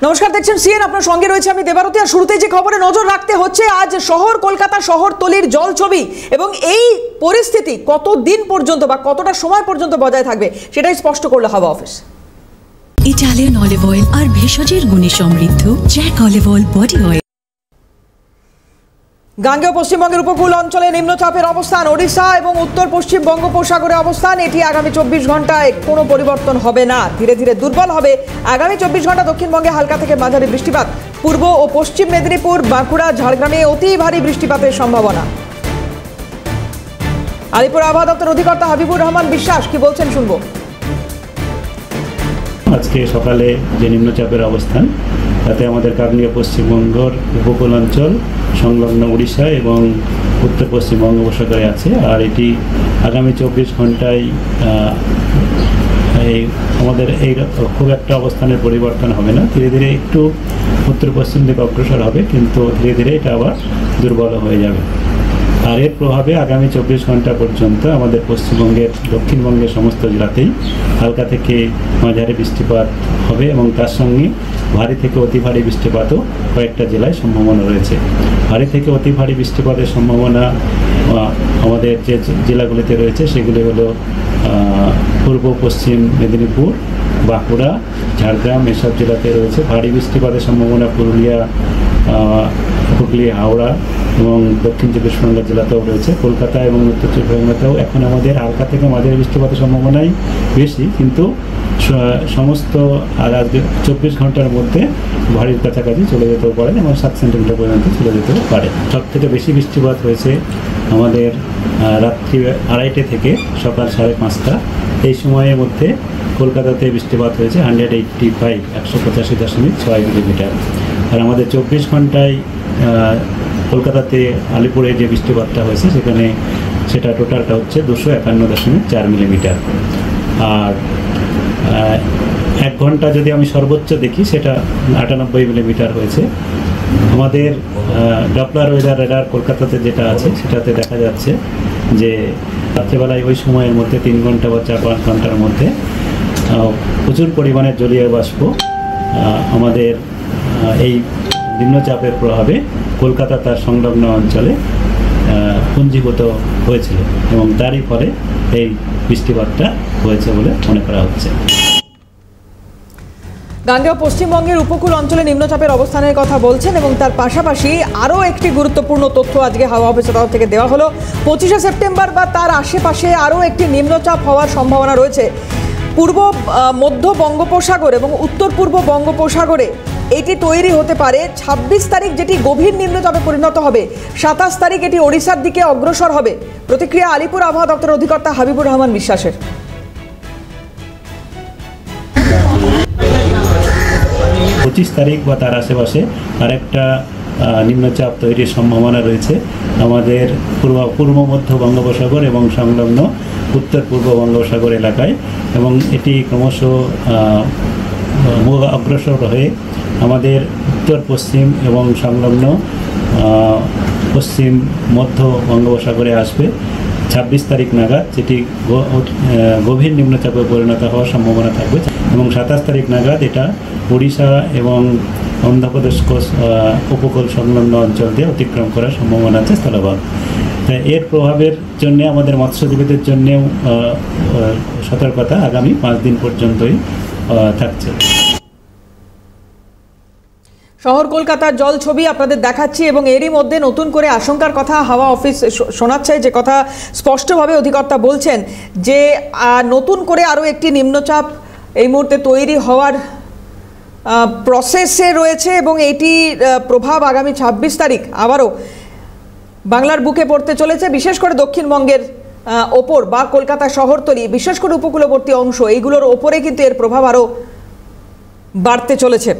নমস্কার, দেখছেন সিএন, আপনার সঙ্গে রয়েছে আমি দেবারতী। আর শুরুতেই যে খবরে নজর রাখতে হচ্ছে, আজ শহর কলকাতা শহরতলির জলছবি এবং এই পরিস্থিতি কতদিন পর্যন্ত বা কতটা সময় পর্যন্ত বজায় থাকবে সেটাই স্পষ্ট করলো হাওয়া অফিস। ইটালিয়ান অলিভ অয়েল আর ভেষজের গুণে সমৃদ্ধ Jack olive oil body oil. গাঙ্গেয় পশ্চিমবঙ্গের উপকূল অঞ্চলে নিম্নচাপের অবস্থান, ওড়িশা এবং উত্তর পশ্চিম বঙ্গোপসাগরে অবস্থান। এটি আগামী 24 ঘন্টায় কোনো পরিবর্তন হবে না, ধীরে ধীরে দুর্বল হবে। আগামী 24 ঘন্টা দক্ষিণবঙ্গে হালকা থেকে মাঝারি বৃষ্টিপাত, পূর্ব ও পশ্চিম মেদিনীপুর, বাঁকুড়া, ঝাড়গ্রামে অতি ভারী বৃষ্টিপাতের সম্ভাবনা। আলিপুর আবহাওয়া দপ্তর অধিকর্তা হাবিবুর রহমান বিশ্বাস কি বলছেন শুনবো। আজকে সকালে যে নিম্নচাপের অবস্থান, তাতে আমাদের গাঙ্গেয় পশ্চিমবঙ্গের উপকূল অঞ্চল সংলগ্ন উড়িষ্যা এবং উত্তর পশ্চিম বঙ্গোপসাগরে আছে। আর এটি আগামী 24 ঘন্টায় আমাদের এই খুব একটা অবস্থানের পরিবর্তন হবে না, ধীরে ধীরে একটু উত্তর পশ্চিম দিকে অগ্রসর হবে, কিন্তু ধীরে ধীরে এটা আবার দুর্বল হয়ে যাবে। আর এর প্রভাবে আগামী 24 ঘন্টা পর্যন্ত আমাদের পশ্চিমবঙ্গের দক্ষিণবঙ্গের সমস্ত জেলাতেই হালকা থেকে মাঝারি বৃষ্টিপাত হবে এবং তার সঙ্গে ভারী থেকে অতি ভারী বৃষ্টিপাতও কয়েকটা জেলায় সম্ভাবনা রয়েছে। ভারী থেকে অতি ভারী বৃষ্টিপাতের সম্ভাবনা আমাদের যে জেলাগুলিতে রয়েছে সেগুলি হলো পূর্ব পশ্চিম মেদিনীপুর, বাঁকুড়া, ঝাড়গ্রাম, এসব জেলাতে রয়েছে। ভারী বৃষ্টিপাতের সম্ভাবনা পুরুলিয়া, হুগলি, হাওড়া এবং দক্ষিণ 24 পরগনা জেলাতেও রয়েছে। কলকাতা এবং উত্তর 24 পরগনাতেও এখন আমাদের হালকা থেকে মাঝারি বৃষ্টিপাতের সম্ভাবনাই বেশি, কিন্তু সমস্ত আর আজকে 24 ঘন্টার মধ্যে ভারীর কাছাকাছি চলে যেতেও পারে এবং 7 সেন্টিমিটার পর্যন্ত চলে যেতেও পারে। সব থেকে বেশি বৃষ্টিপাত হয়েছে আমাদের রাত্রি 2:30 থেকে সকাল 5:30 এই সময়ের মধ্যে কলকাতাতে বৃষ্টিপাত হয়েছে 185 মিলিমিটার। আর আমাদের 24 ঘন্টায় কলকাতাতে আলিপুরে যে বৃষ্টিপাতটা হয়েছে সেটা টোটালটা হচ্ছে 251.4 মিলিমিটার। আর 1 ঘন্টা যদি আমি সর্বোচ্চ দেখি সেটা 98 মিলিমিটার হয়েছে। আমাদের ডপলার ওয়েদার রেডার কলকাতাতে যেটা আছে সেটাতে দেখা যাচ্ছে যে রাত্রেবেলায় ওই সময়ের মধ্যে 3 ঘন্টা বা 4-5 ঘন্টার মধ্যে প্রচুর পরিমাণে জলীয় বাষ্প আমাদের এই নিম্নচাপের প্রভাবে কলকাতা তার সংলগ্ন অঞ্চলে পুঞ্জীভূত হয়েছিল এবং তারই ফলে এই বৃষ্টিপাতটা হয়েছে বলে মনে করা হচ্ছে। গাঙ্গেয় পশ্চিমবঙ্গের উপকূল অঞ্চলে নিম্নচাপের অবস্থানের কথা বলছেন এবং তার পাশাপাশি আরও একটি গুরুত্বপূর্ণ তথ্য আজকে হাওয়া অফিসের তরফ থেকে দেওয়া হলো। 25শে সেপ্টেম্বর বা তার আশেপাশে আরও একটি নিম্নচাপ হওয়ার সম্ভাবনা রয়েছে পূর্ব মধ্য বঙ্গোপসাগর এবং উত্তর পূর্ব বঙ্গোপসাগরে। এটি তৈরি হতে পারে 26 তারিখ, যেটি গভীর নিম্নচাপে পরিণত হবে। 27 তারিখ এটি ওড়িশার দিকে অগ্রসর হবে। প্রতিক্রিয়া আলিপুর আবহাওয়া দপ্তরের অধিকর্তা হাবিবুর রহমান বিশ্বাসের। 25 তারিখ বা তার আশেপাশে আরেকটা নিম্নচাপ তৈরির সম্ভাবনা রয়েছে আমাদের পূর্ব মধ্য বঙ্গোপসাগর এবং সংলগ্ন উত্তর পূর্ব বঙ্গোপসাগর এলাকায়, এবং এটি ক্রমশ অগ্রসর হয়ে আমাদের উত্তর পশ্চিম এবং সংলগ্ন পশ্চিম মধ্য বঙ্গোপসাগরে আসবে 26 তারিখ নাগাদ, যেটি গভীর নিম্নচাপে পরিণত হওয়ার সম্ভাবনা থাকবে। এবং 27 তারিখ নাগাদ এটা উড়িষ্যা এবং অন্ধ্রপ্রদেশ উপকূল সংলগ্ন অঞ্চল দিয়ে অতিক্রম করার সম্ভাবনা আছে স্থলভাগ। তাই এর প্রভাবের জন্য আমাদের মৎস্যজীবীদের জন্যেও সতর্কতা আগামী 5 দিন পর্যন্তই থাকছে। শহর কলকাতার জল ছবি আপনাদের দেখাচ্ছি এবং এরই মধ্যে নতুন করে আশঙ্কার কথা হাওয়া অফিস শোনাচ্ছে, যে কথা স্পষ্টভাবে অধিকর্তা বলছেন যে নতুন করে আরও একটি নিম্নচাপ এই মুহূর্তে তৈরি হওয়ার প্রসেসে রয়েছে এবং এটি প্রভাব আগামী 26 তারিখ আবারও বাংলার বুকে পড়তে চলেছে, বিশেষ করে দক্ষিণবঙ্গের ওপর বা কলকাতা শহরতলি, বিশেষ করে উপকূলবর্তী অংশ, এইগুলোর ওপরে কিন্তু এর প্রভাব আরও বাড়তে চলেছে।